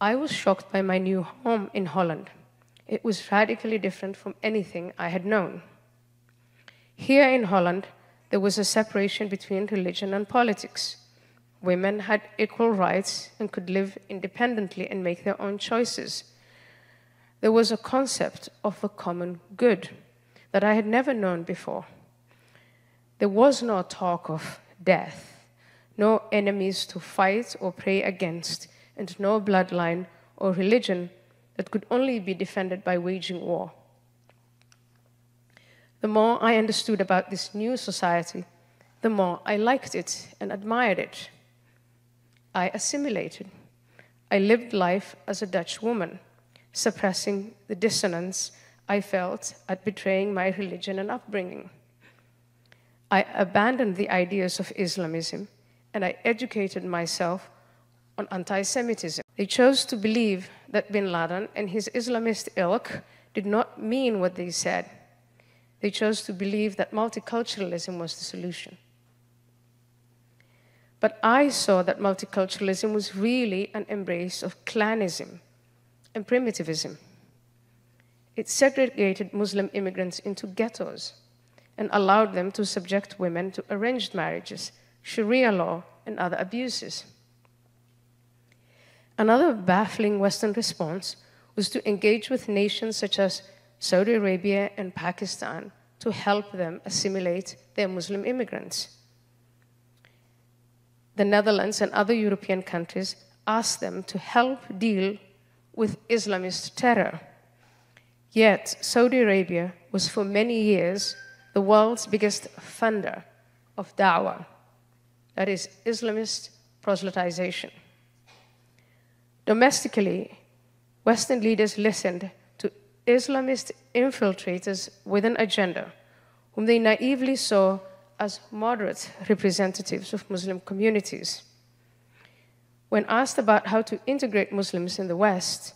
I was shocked by my new home in Holland. It was radically different from anything I had known. Here in Holland, there was a separation between religion and politics. Women had equal rights and could live independently and make their own choices. There was a concept of the common good that I had never known before. There was no talk of death, no enemies to fight or pray against, and no bloodline or religion that could only be defended by waging war. The more I understood about this new society, the more I liked it and admired it. I assimilated. I lived life as a Dutch woman, suppressing the dissonance I felt at betraying my religion and upbringing. I abandoned the ideas of Islamism, and I educated myself on anti-Semitism. They chose to believe that bin Laden and his Islamist ilk did not mean what they said. They chose to believe that multiculturalism was the solution. But I saw that multiculturalism was really an embrace of clanism and primitivism. It segregated Muslim immigrants into ghettos and allowed them to subject women to arranged marriages, Sharia law, and other abuses. Another baffling Western response was to engage with nations such as Saudi Arabia and Pakistan to help them assimilate their Muslim immigrants. The Netherlands and other European countries asked them to help deal with Islamist terror. Yet, Saudi Arabia was for many years the world's biggest funder of da'wah, that is, Islamist proselytization. Domestically, Western leaders listened to Islamist infiltrators with an agenda, whom they naively saw as moderate representatives of Muslim communities. When asked about how to integrate Muslims in the West,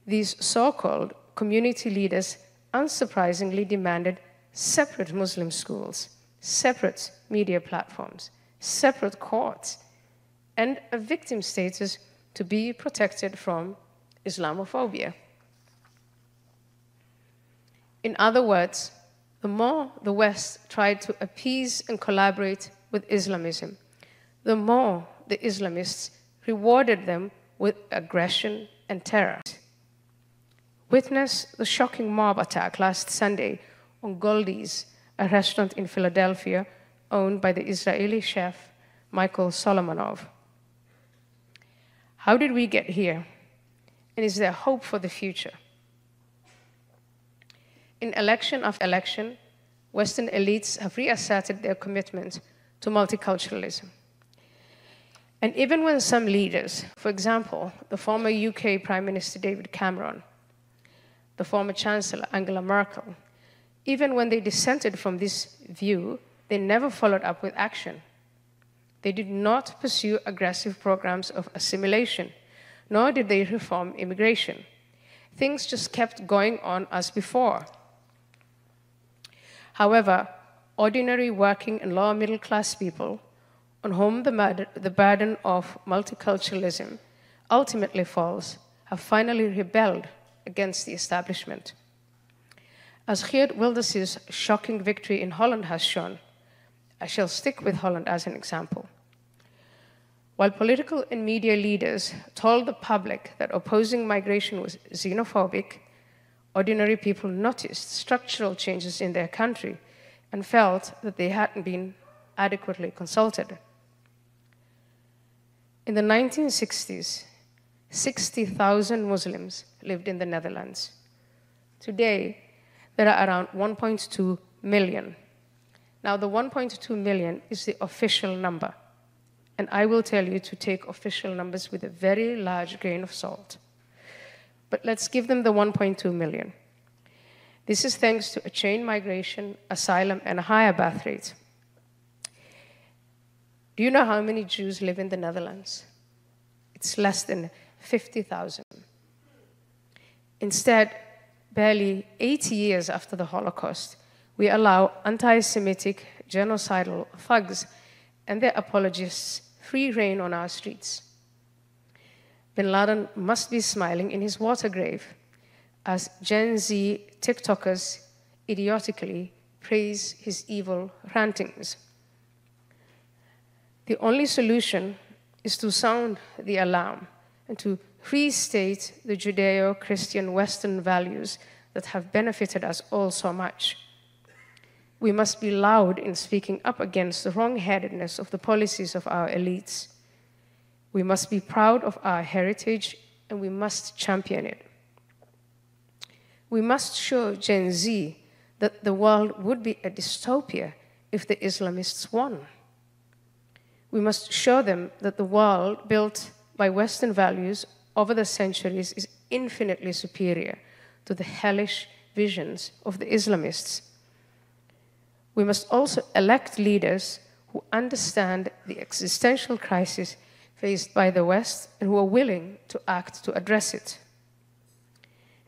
these so-called community leaders unsurprisingly demanded separate Muslim schools, separate media platforms, separate courts, and a victim status to be protected from Islamophobia. In other words, the more the West tried to appease and collaborate with Islamism, the more the Islamists rewarded them with aggression and terror. Witness the shocking mob attack last Sunday on Goldie's, a restaurant in Philadelphia owned by the Israeli chef Michael Solomonov. How did we get here? And is there hope for the future? In election after election, Western elites have reasserted their commitment to multiculturalism. And even when some leaders, for example, the former UK Prime Minister David Cameron, the former Chancellor Angela Merkel, even when they dissented from this view, they never followed up with action. They did not pursue aggressive programs of assimilation, nor did they reform immigration. Things just kept going on as before. However, ordinary working and lower middle class people, on whom the burden of multiculturalism ultimately falls, have finally rebelled against the establishment. As Geert Wilders' shocking victory in Holland has shown, I shall stick with Holland as an example. While political and media leaders told the public that opposing migration was xenophobic, ordinary people noticed structural changes in their country and felt that they hadn't been adequately consulted. In the 1960s, 60,000 Muslims lived in the Netherlands. Today, there are around 1.2 million. Now, the 1.2 million is the official number, and I will tell you to take official numbers with a very large grain of salt. But let's give them the 1.2 million. This is thanks to a chain migration, asylum, and a higher birth rate. Do you know how many Jews live in the Netherlands? It's less than 50,000. Instead, barely 80 years after the Holocaust, we allow anti-Semitic, genocidal thugs and their apologists free rein on our streets. Bin Laden must be smiling in his water grave as Gen Z TikTokers idiotically praise his evil rantings. The only solution is to sound the alarm and to restate the Judeo-Christian Western values that have benefited us all so much. We must be loud in speaking up against the wrong-headedness of the policies of our elites. We must be proud of our heritage, and we must champion it. We must show Gen Z that the world would be a dystopia if the Islamists won. We must show them that the world built by Western values over the centuries is infinitely superior to the hellish visions of the Islamists. We must also elect leaders who understand the existential crisis faced by the West and who are willing to act to address it.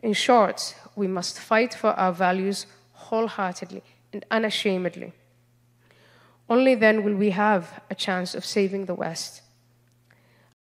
In short, we must fight for our values wholeheartedly and unashamedly. Only then will we have a chance of saving the West.